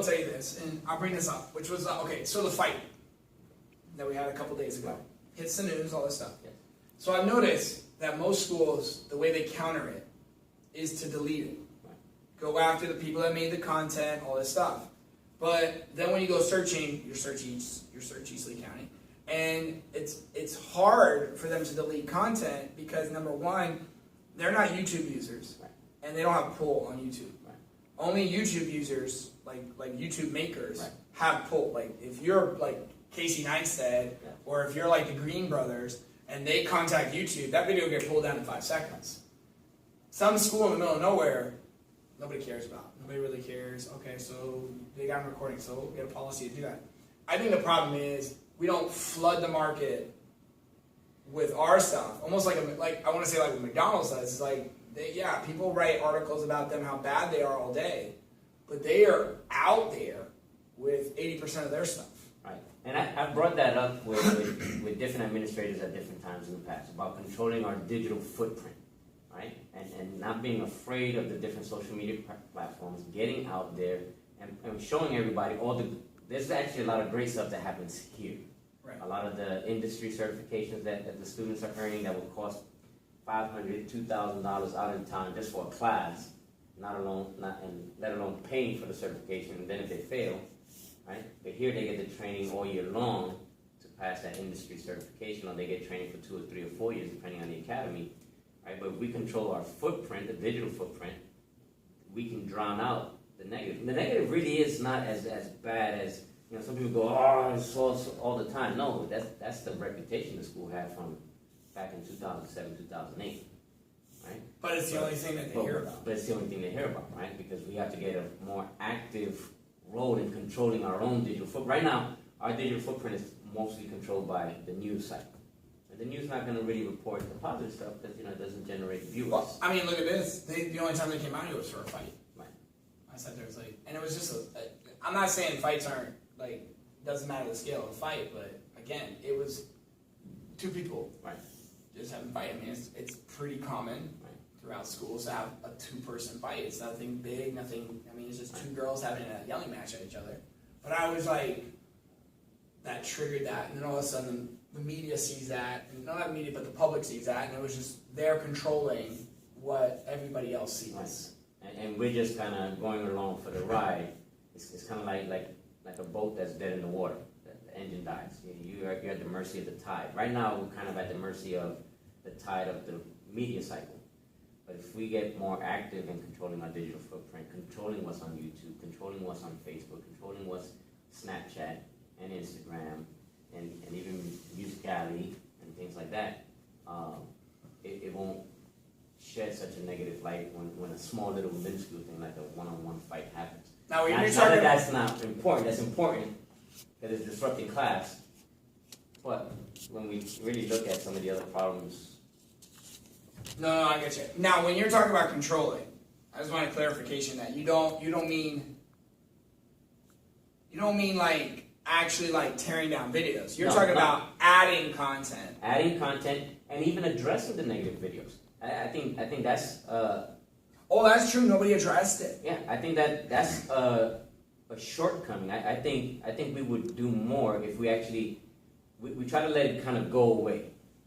tell you this, and I'll bring this up, which was, okay, so the fight that we had a couple days ago hits the news, all this stuff. Yes. So I've noticed that most schools, the way they counter it is to delete it. Right. Go after the people that made the content, all this stuff. But then when you go searching, your search East Lee County, and it's hard for them to delete content because, number one, they're not YouTube users, Right. and they don't have pull on YouTube. Right. Only YouTube users, like YouTube makers, Right. have pull. Like if you're like Casey Neistat, Yeah. or if you're like the Green Brothers, and they contact YouTube, that video will get pulled down in 5 seconds. Some school in the middle of nowhere, nobody cares about. Nobody really cares. Okay, so they got them recording, so we have a policy to do that. I think the problem is we don't flood the market with our stuff. Almost like I want to say like what McDonald's does. It's like people write articles about them how bad they are all day, but they are out there with 80% of their stuff. Right. And I brought that up with different administrators at different times in the past about controlling our digital footprint, right? And not being afraid of the different social media platforms, getting out there and showing everybody there's actually a lot of great stuff that happens here. Right. A lot of the industry certifications that the students are earning that will cost $500, $2,000 out of time just for a class, let alone paying for the certification, and then if they fail, right? But here they get the training all year long to pass that industry certification, or they get training for 2 or 3 or 4 years, depending on the academy, right? But if we control our footprint, the digital footprint, we can drown out the negative. The negative really is not as bad as, some people go, oh, it's false all the time. No, that's the reputation the school had from back in 2007, 2008, right? But it's the only thing that they hear about. But it's the only thing they hear about, right? Because we have to get a more active role in controlling our own digital footprint. Right now, our digital footprint is mostly controlled by the news cycle. And the news is not going to really report the positive stuff because, it doesn't generate viewers. Well, I mean, look at this. The only time they came out here was for a fight. Right. I said there was and it was just I'm not saying fights aren't, doesn't matter the scale of the fight, but again, it was 2 people. Right. Just having a fight. I mean, it's pretty common throughout schools to have a 2-person fight. It's nothing big, it's just 2 girls having a yelling match at each other. But I was like, that triggered that, and then all of a sudden the media sees that, and not the media, but the public sees that, and it was just they're controlling what everybody else sees. Right. And we're just kind of going along for the ride. It's kind of like a boat that's dead in the water. The engine dies. You're at the mercy of the tide. Right now, we're kind of at the mercy of the tide of the media cycle. But if we get more active in controlling our digital footprint, controlling what's on YouTube, controlling what's on Facebook, controlling what's Snapchat and Instagram, and even Musicality and things like that, it won't shed such a negative light when a small little minuscule thing like a one-on-one fight happens. Now, not that that's not important. That's important because it's disrupting class. But when we really look at some of the other problems, No, I get you. Now, when you're talking about controlling, I just want a clarification that you don't mean actually tearing down videos. You're talking about adding content. Adding content and even addressing the negative videos. I think that's. Oh, that's true. Nobody addressed it. Yeah, I think that's a shortcoming. I think we would do more if we actually we try to let it kind of go away,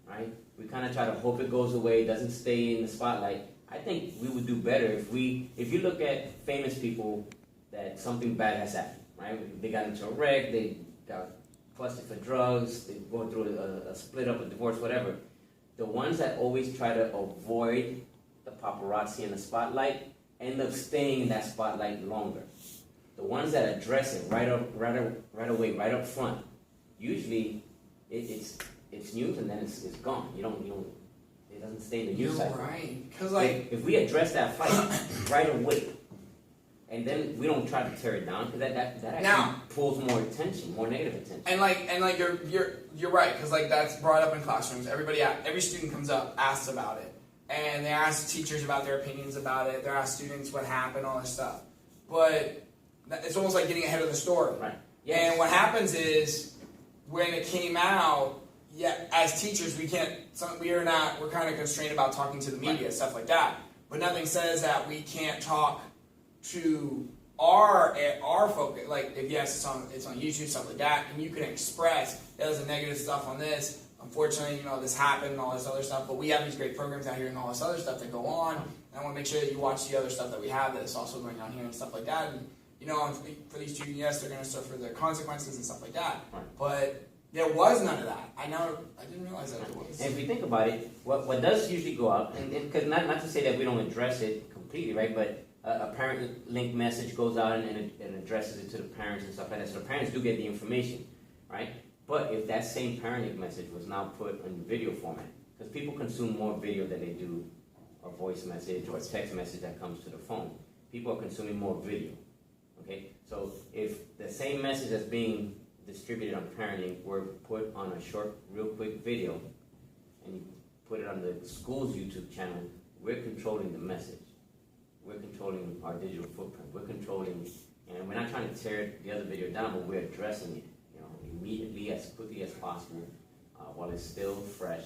right? We kind of try to hope it goes away, doesn't stay in the spotlight. I think we would do better if you look at famous people that something bad has happened, right? They got into a wreck, they got busted for drugs, they go through a split up, a divorce, whatever. The ones that always try to avoid the paparazzi and the spotlight end up staying in that spotlight longer. The ones that address it right away, right up front, usually it's news and then it's gone. It doesn't stay in the news cycle. You're right. Because if we address that fight right away, and then we don't try to tear it down, because that actually pulls more attention, more negative attention. And you're right, because that's brought up in classrooms. Every student comes up, asks about it, and they ask teachers about their opinions about it. They ask students what happened, all this stuff. But it's almost like getting ahead of the story. Right. Yes. And what happens is when it came out, as teachers we're kind of constrained about talking to the media, stuff like that. But nothing says that we can't talk to our focus, like if yes, it's on YouTube, stuff like that, and you can express there's a negative stuff on this. Unfortunately, you know, this happened and all this other stuff, but we have these great programs out here and all this other stuff that go on. And I want to make sure that you watch the other stuff that we have that's also going on here and stuff like that. And you know, for these students, yes, they're going to suffer the consequences and stuff like that. Right. But there was none of that. I didn't realize that there was. And if you think about it, what does usually go out, and because not to say that we don't address it completely, right? But a parent link message goes out and it addresses it to the parents and stuff like that. So the parents do get the information, right? But if that same parent link message was now put in video format, because people consume more video than they do a voice message or a text message that comes to the phone. People are consuming more video. Okay, so if the same message that's being distributed on parenting were put on a short, real quick video, and you put it on the school's YouTube channel, we're controlling the message. We're controlling our digital footprint. We're controlling, and we're not trying to tear the other video down, but we're addressing it, you know, immediately, as quickly as possible, while it's still fresh,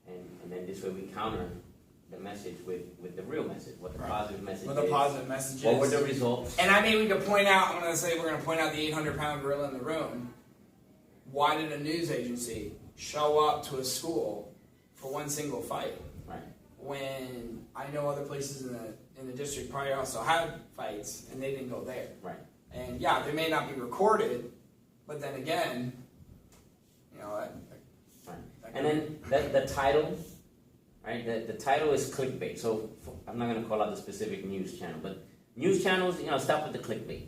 and then this way we counter the message with the real message, what the positive message is. What the positive message is. What were the results? And I mean, we could point out, we're going to point out the 800-pound gorilla in the room. Why did a news agency show up to a school for one single fight? Right. When I know other places in the district probably also had fights, and they didn't go there. Right. And yeah, they may not be recorded, but then again, you know, right. And then the title, right? The title is clickbait. So I'm not going to call out the specific news channel, but news channels, you know, stop with the clickbait.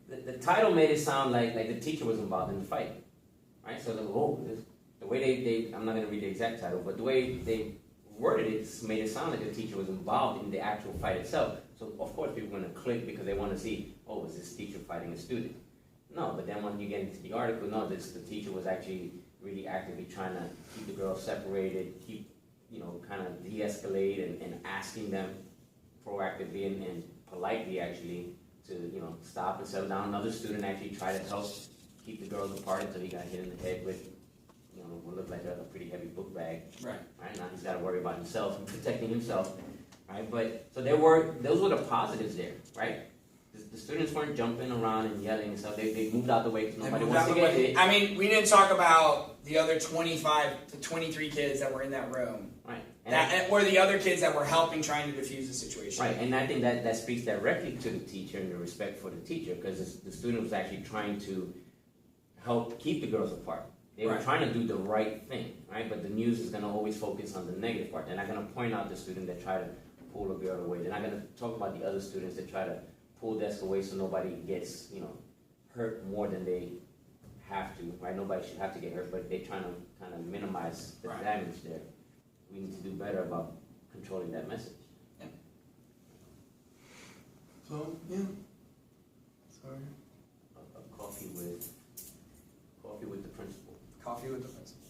The title made it sound like the teacher was involved in the fight, right? So the way they I'm not going to read the exact title, but the way they worded it made it sound like the teacher was involved in the actual fight itself. So of course people are going to click because they want to see, oh, is this teacher fighting a student? No, but then when you get into the article, no, the teacher was actually really actively trying to keep the girls separated, keep, you know, kind of de-escalate and asking them proactively and politely actually to, you know, stop and settle down. Another student actually tried to help keep the girls apart until he got hit in the head with, you know, what looked like a pretty heavy book bag. Right. Right, now he's got to worry about himself and protecting himself. Right, but so those were the positives there, right? The students weren't jumping around and yelling and stuff. They moved out the way because nobody wants to get hit. I mean, we didn't talk about the other 25 to 23 kids that were in that room. Right. Or the other kids that were helping trying to defuse the situation. Right, and I think that speaks directly to the teacher and the respect for the teacher, because the student was actually trying to help keep the girls apart. They were trying to do the right thing, right? But the news is going to always focus on the negative part. They're not going to point out the student that tried to pull a girl away. They're not going to talk about the other students that try to pull desks away so nobody gets, you know, hurt more than they have to, right? Nobody should have to get hurt, but they're trying to kind of minimize the damage there. We need to do better about controlling that message. Yeah. So, yeah. Sorry. A coffee with the principal. Coffee with the principal.